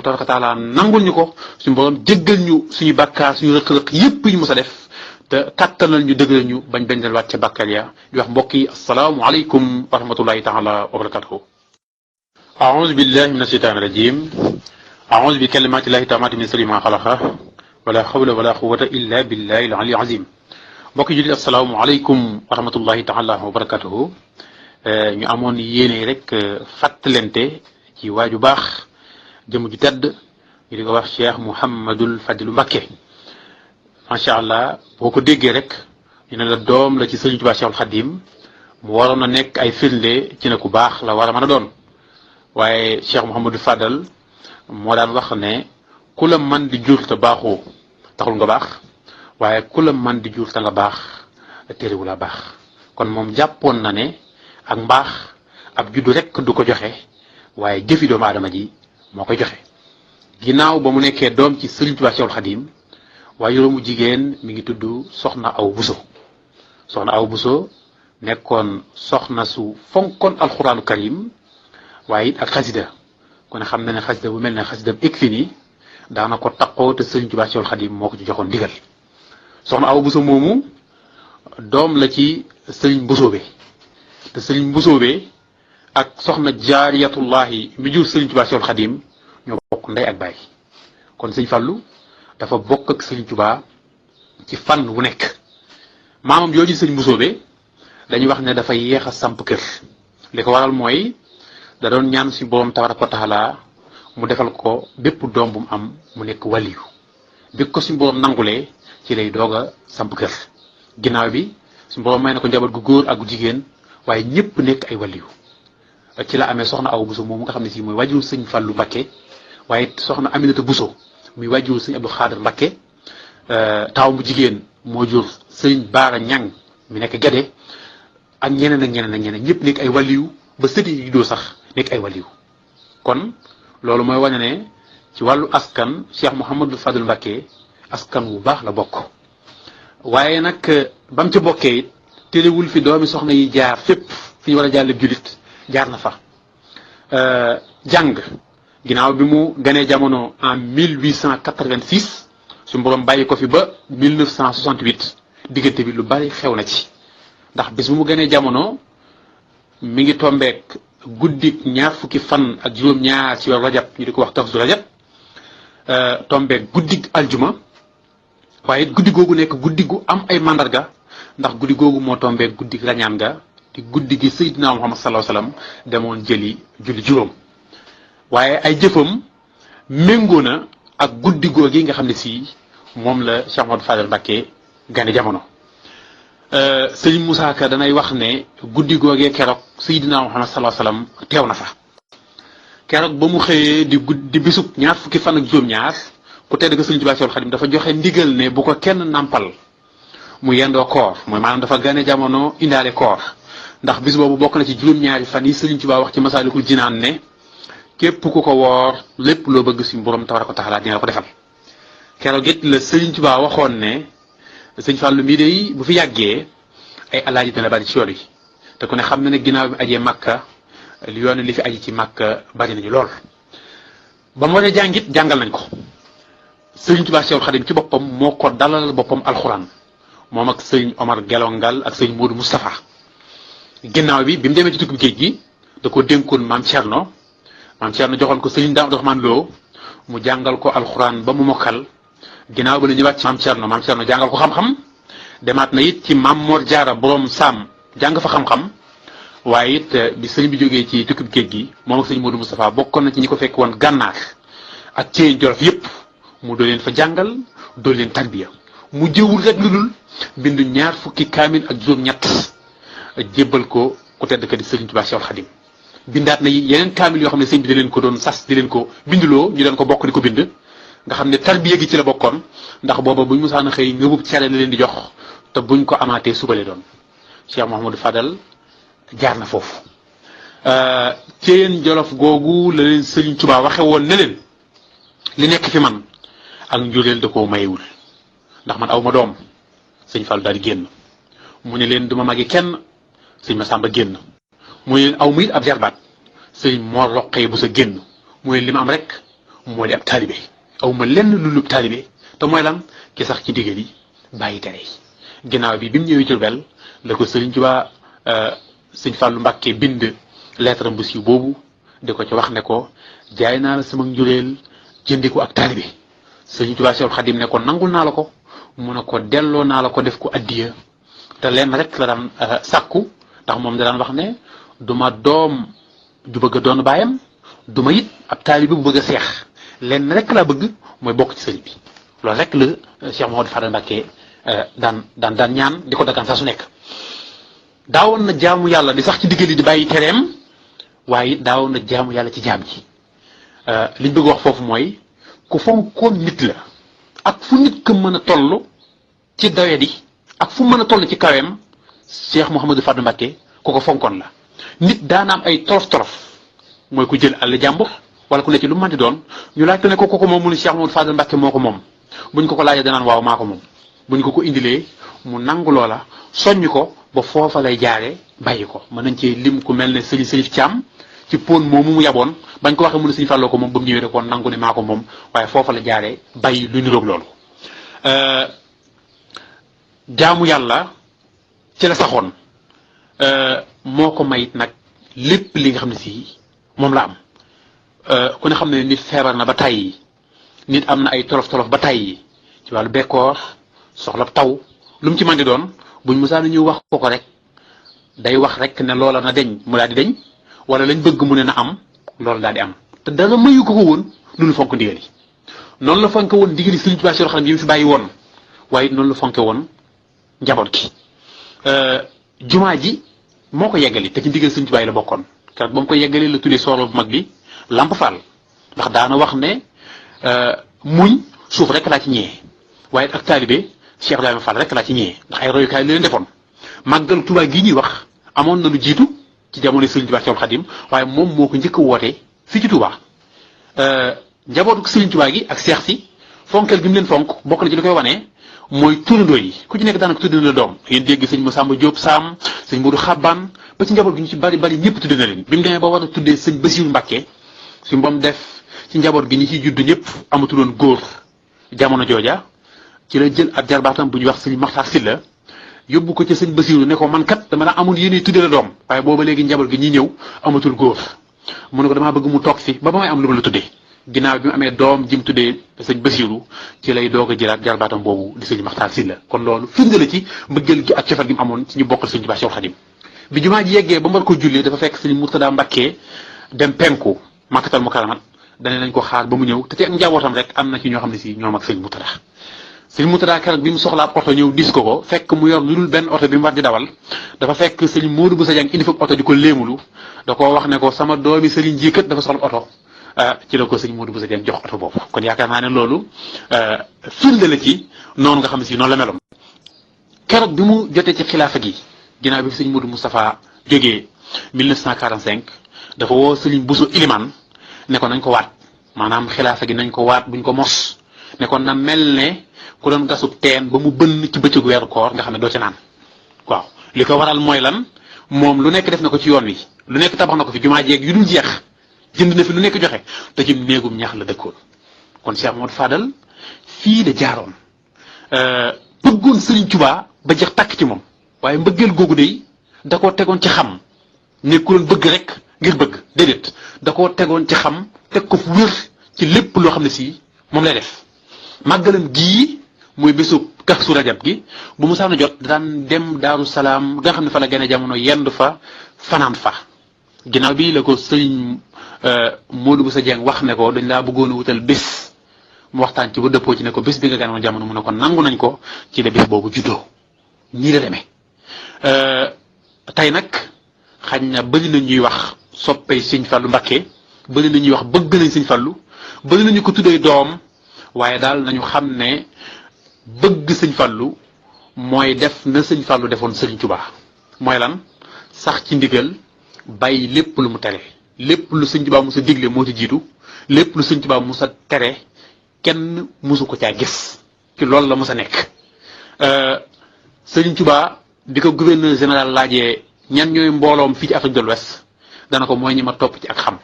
tabaraka wa taala nangul ñu ko suñu borom jéggal ñu suñu bàkkaar suñu rëq-rëq yépp ñu mës a def te kattanal ñu dëgëral ñu bañ bañ delluwaat ca bàkkaar ya di wax mbokk yi asalaamu aleykum wa rahmatullahi taala wa barakatuhu aouzu billahi min asheytaani rajim aouzu bi kalimatillahi taamati min sharri ma xalaqa wala hawla wala quwwata illa billahi al-ali azim mbokk yi jullit asalaamu aleykum wa rahmatullahi taala wa barakatuhu ñu amoon yéene rek fàttalente ci waaju baax jëm ju tedd ñu di ko wax Cheikh Mouhamadul Fadilu Mbacké macha allah boo ko déggee rek ñu ne la doom la ci Sëriñ Tuubaa Cheikhul Khadim mu waroon a nekk ay firnde ci ne ku baax la war a mën a doon waaye Cheikh Mouhamadul Fadal moo daan wax ne ku la man di jur te baaxoo taxul nga baax waaye ku la man di jur te nga baax téréwu la baax kon moom jàppoon na ne ak mbaax ab juddu rek du ko joxe waaye jëfi doomu aadama ji moo koy joxe ginnaaw ba mu nekkee doom ci Sëriñ Tuubaa Cheikhul Khadim waaye juróomu jigéen mi ngi tudd Soxna Awa Bousso Soxna Awa Bousso nekkoon soxna su fonkoon alxuraanu karim waaye it ak xasida kon xam na ne xasida bu mel ne xasida Ikfini daana ko taqoo te Sëriñ Tuubaa Cheikhul Khadim moo ko ci joxoon ndigal Soxna Awa Bousso moomu doom la ci Sëriñ Mbusoobe te Sëriñ Mbusoobe ak soxna jaariyatullahi mi jur Sëriñ Tuubaa Cheikhul Khadim ñoo bokk ndey ak baay kon Sëriñ Fallu dafa bokk ak Sëriñ Tuubaa ci fànn wu nekk maamam jooju Sëriñ Mbusoobe dañuy wax ne dafa yéex a samp kër li ko waral mooy da doon ñaan suñu borom tabaraka wa taala mu defal ko bépp doom bu mu am mu nekk waliyu bi ko suñu borom nangulee ci lay doog a samp kër ginnaaw bi suñu borom may na ko njaboot gu góor ak gu jigéen waaye ñëpp nekk ay waliyu ci la amee Soxna Awa Bousso moomu nga xam ne si mooy wajuru Sëriñ Fallu Mbacké waaye soxna Aminata Bousso muy wajuru Sëriñ Abdou Khadir Mbacké taaw mu jigéen moo jur Sëriñ Baara Ñang mi nekk Gede ak ñeneen ak ñeneen ak ñeneen ñëpp nekk ay waliyu ba sëti yi doo sax nekk ay waliyu kon loolu mooy wane ne ci wàllu askan Cheikh Mouhamadou Fadul Mbacké askan wu baax la bokk waaye nag ba mu ca bokkee it téléwul fi doomi soxna yi jaar fépp fi ñu war a jàlle jullit jaar na fa jàng ginnaaw bi mu ganee jamono en 1886 su borom bàyyi ko fi ba 1968 diggante bi lu bari xew na ci ndax bis bu mu ganee jamono mi ngi tombeek guddik ñaar fukki fan ak juróom-ñaar ci weeru rajab ñu di ko wax tafsu rajab tombeek guddik aljuma waaye it guddi googu nekk guddi gu am ay mandarga ndax guddi googu moo tombeek guddik rañaan ga di guddi gi Seydina Muhammad sallallahu alayhi wasallam demoon jëli julli juróom waaye ay jëfam méngoo na ak guddi googu nga xam ne si moom la Cheikh Mouhamadou Fadel Mbacké gane jamono Sëriñ Moussa Ka danay wax ne guddi googee keroog Seydina Muhammad sallallahu alayhi wasallam teew na fa keroog ba mu xëyee di bisub ñaar fukki fan ak juróom-ñaar ku tedd ga Sëriñ Tuubaa Cheikhul Khadim dafa joxe ndigal ne bu ko kenn nàmpal mu yendoo koor mooy maanaam dafa gane jamono indaale koor ndax bis boobu bokk na ci juróom-ñaari fan yi Sëriñ Tuubaa wax ci Masaalikul Jinaan ne képp ku ko woor lépp loo bëgg suñu borom tabaraka wa taala dina la ko defal keroog it la Sëriñ Tuubaa waxoon ne Sëriñ Fallu mii de bu fi yàggee ay alaaji dina bari ci yoon yi te ku ne xam na ne ginnaaw bi ajee Makka yoon li fi aji ci Makka bari nañu lool ba mu war a jàngit jàngal nañ ko Sëriñ Tuubaa Cheikhul Khadim ci boppam moo ko dalal boppam alxuraan moom ak Sëriñ Omar Gelongal ak Sëriñ Modou Moustapha ginnaaw bi mu demee ci tukki géej gi da ko dénkoon maam Thierno joxoon ko Sëriñ Daam Abdourahmane Lo mu jàngal ko alxuraan ba mu mokkal ginnaaw ba la ñëwaat ci maam Thierno jàngal ko xam-xam demaat na it ci maam Mor Jaara borom Saam jàng fa xam-xam waaye it bi sëriñ bi jógee ci tukki géej gi moom ak Sëriñ Modou Moustapha bokkoon na ci ñi ko fekk woon gànnaar ak Ceen Jolof yépp mu doo leen fa jàngal doo leen tarbiya mu jëwul rek lu dul bindu ñaar fukki kaamil ak juróom-ñett jébbal ko ku tedd ka di Sëriñ Tuubaa Cheikhul Khadim bindaat na yeneen kaamil yoo xam ne sëñ bi da leen ko doon sas di leen ko binduloo ñu doon ko bokk di ko bind nga xam ne tarbiya gi ci la bokkoon ndax booba buñ musaan a xëy ngëbub cere la leen di jox te buñ ko amaatee subale doon Cheikh Mouhamadou Fadal jaar na foofu Ceen Jolof googu la leen Sëriñ Tuubaa waxe woon ne leen li nekk fi man ak njureel da koo mayewul ndax man aw ma doom sëñ Fall daal di génn mu ne leen duma magi kenn sëñ Masamba génn mu ne leen aw muy ab jarbaat sëñ Mor Roqee bu sa génn mu ne li ma am rek moo di ab taalibe aw ma lenn lu lub taalibe te mooy lan ki sax ci digal yi bàyyi tere yi. ginnaaw bi mu ñëwee Jurbel la ko Sëriñ Tuubaa Sëñ Fàllu Mbàkke bind lettre bu siiw boobu di ko ci wax ne ko jaay naa la sama njureel jëndi ko ak taalibe. Sëriñ Tuubaa Seexul Xadiim ne ko nangul naa la ko mu ne ko delloo naa la ko def ko addiya te lenn rek la daan sàkku ndax moom da daan wax ne duma doom ju bëgg a doon baayam duma it ab taalibe bu bëgg a seex lenn rek laa bëgg mooy bokk ci sëriñ bi. loolu rek la Cheikh Mouhamadou Fadal Mbàkke daan ñaan di ko dagaan saa su nekk. daawoon na jaamu yàlla di sax ci diggal yi di bàyyi tereem waaye daawoon na jaamu yàlla ci jaam ji liñ bëgg wax foofu mooy ku fonkoon nit la ak fu nit ko mën a toll ci doyadi ak fu mën a toll ci kaweem Cheikh Mouhamadou Fadal Mbàkke ku ko fonkoon la. nit daana am ay torof mooy ku jël àll jàmbur wala ku ne ci lu mën di doon ñu laajte ne ko moom mu ne Cheikh Mouhamadou Fadal Mbàkke moo ko moom buñ ko laajee danaan waaw maa ko moom buñ ko indilee mu nangu loola soññ ko ba foofa lay jaare bàyyi ko. mën nañ ci lim ku mel ne Sëriñ Sërif Caam ci pon moomu mu yaboon bañ ko waxee mu ne Sëriñ Fàlloo ko moom ba mu ñëwee da ko nangu ne maa ko moom waaye foofa la jaaree bàyyi lu niroog loolu. jaamu yàlla ci la saxoon moo ko mayit nag lépp li nga xam ne si moom la am ku ne xam ne nit feebar na ba tàyyi nit am na ay tolof ba tàyyi ci wàllu bekkoor soxla taw lu mu ci mën di doon buñ musaana ñëw wax ko rek day wax rek ne loola na deñ mu daal di deñ wala lañ bëgg mu ne na am loolu daal di am te dara mayu ko woon lu fonk ndigal yi noonu la fonke woon ndigal yi Sëriñ Tuubaa Seexul Xadiim yi mu fi bàyyi woon waaye noonu la fonke woon njaboot gi. jumaa ji moo ko yeggali te ci ndigal Sëriñ Tuubaa yi la bokkoon keroog ba mu ko yeggali la tuddee sooro bu mag bi Lamp Fall ndax daana wax ne muñ suuf rek laa ci ñëwee waaye ak taalibe Cheikh Ibrahima Fall rek laa ci ñëwee ndax ay royukaay la leen defoon. màggal Tuubaa gii ñuy wax amoon na lu jiitu ci jamono Sëriñ Tuubaa Seexul Xadiim waaye moom moo ko njëkk a woote fii ci Tuubaa. njabootu Sëriñ Tuubaa gi ak seex si fonkeel gi mu leen fonk bokk na ci li koy wane mooy turandoo yi ku ci nekk daanaka tudd na la doom yéen dégg sëñ Masamba Diop Sam sëñ Modou Xabbaan ba ci njaboot gi ñu ci bari ñëpp tudd na leen bi mu demee ba war a tuddee sëñ Basiiru Mbàkke su mbom def ci njaboot gi ñi ciy judd ñëpp amatuloon góor jamono jooja ci la jël ab jarbaatam bu ñuy wax sëñ Maxtaar Silla yóbbu ko ci sëñ Basiiru ne ko man kat dama daa amul yéene tuddee la doom waaye booba léegi njaboot gi ñi ñëw amatul góor mu ne ko damaa bëgg mu toog fi ba may am lu ma la tuddee ginnaaw bi mu amee doom ji mu tuddee sëñ Basiiru ci lay doog a jëlaat jarbaatam boobu di sëñ Maxtaar Silla kon loolu firnde la ci mbëggeel gi ak cofeel gi mu amoon ci ñu bokkal sëñ Tuubaa Seexul Xadiim bi jumaa ji yeggee ba mu war ko jullee dafa fekk sëñ Murtadaa Mbàkke dem penku Makkatal Mukarrama dane nañ ko xaar ba mu ñëw te ak njabootam rek am na ci ñoo xam ne si ñoom ak sëñ Murtadaa sëñ Murtadaa keroog bi mu soxlaa oto ñëw dis ko fekk mu yor lu dul benn oto bi mu war di dawal dafa fekk sëñ Moodu Busa Jeng indi fa oto di ko léemulu da koo wax ne ko sama doomi sëriñ ji kat dafa soxla oto ci la ko sëñ Moodu Busa Jeng jox oto boobu kon yaakaar naa ne loolu firnde la ci noonu nga xam ne si noonu la meloon keroog bi mu jotee ci xilaafa gi ginnaaw bi sëñ Moodu Moustapha jógee 1945 dafa woo sëñ Buso Ilimaan ne ko nañ ko waat maanaam xilaafa gi nañ ko waat buñ ko mos ne ko na mel ne ku doon gasub teen ba mu bënn ci bëccëgu weeru koor nga xam ne doo ca naan waaw li ko waral mooy lan moom lu nekk def na ko ci yoon wi lu nekk tabax na ko fi jumaa jeeg yu dul jeex jënd na fi lu nekk joxe te ci néegum ñax la dëkkoon kon Cheikh Mouhamadou Fadal fii la jaaroon bëggoon Sëriñ Tuubaa ba jeex tàkk ci moom waaye mbëggeel googu de da koo tegoon ci xam nekkuloon bëgg rek ngir bëgg déedéet da koo tegoon ci xam teg ko fu wér ci lépp loo xam ne si moom lay def màggalam gii muy bésu Kazu Rajab gi bu mu saana jot daan dem Daaru Salaam nga xam ne fa la gane jamono yendu fa fanaan fa ginnaaw bi la ko sëriñ Moodu Busa Jeng wax ne ko dañ laa bëggoon a wutal bés mu waxtaan ci ba dëppoo ci ne ko bés bi nga gane woon jamono mu ne ko nangu nañ ko ci la bés boobu juddoo ñii la demee tey nag xañ na bëri na ñuy wax soppey Sëñ Fallu Mbakke bëri na ñuy wax bëgg nañ Sëñ Fallu bëri nañu ko tuddee doom waaye daal nañu xam ne bëgg Sëñ Fallu mooy def na Sëñ Fallu defoon Sëriñ Tuubaa mooy lan sax ci ndigal bàyyi lépp lu mu tere lépp lu Sëñ Tuubaa musa digle moo ci jiitu lépp lu Sëñ Tuubaa musa tere kenn musu ko caa gis ci loolu la musa nekk Sëriñ Tuubaa di ko gouverneur général laajee ñan ñooy mbooloom fii ci Afrique de l'Ouest dana ko mooy ñi ma topp ci ak xam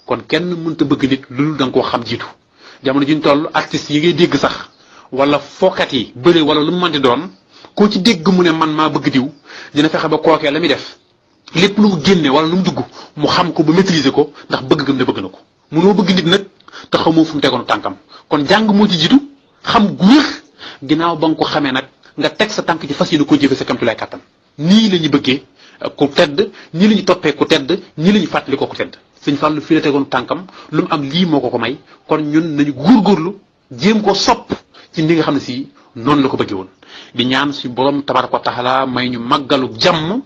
kon kenn mënta bëgg nit lu dul da nga koo xam jiitu jamono ji ñu toll artistes yi ngay dégg sax wala fookat yi bëre wala lu mu mën di doon koo ci dégg mu ne man maa bëgg diw dina fexe ba kookee la muy def lépp lu mu génne wala lu mu dugg mu xam ko ba maîtriser ko ndax bëgg gëm ne bëgg na ko munoo bëgg nit nag te xamoo fu mu tegoon tànkam kon jàng moo ci jiitu xam gu wér ginnaaw ba nga ko xamee nag nga teg sa tànk ci fas yéene koo jëfe sa kamtulaay kàttan nii la ñu bëggee ku tedd nii la ñu toppee ku tedd nii la ñu fàttali ko ku tedd sëñ Fallou fii la tegoon tànkam lu mu am lii moo ko may kon ñun nañu góorgóorlu jéem ko sopp ci ni nga xam ne si noonu la ko bëggee woon di ñaan si borom tabaraka wa taala may ñu màggalu jàmm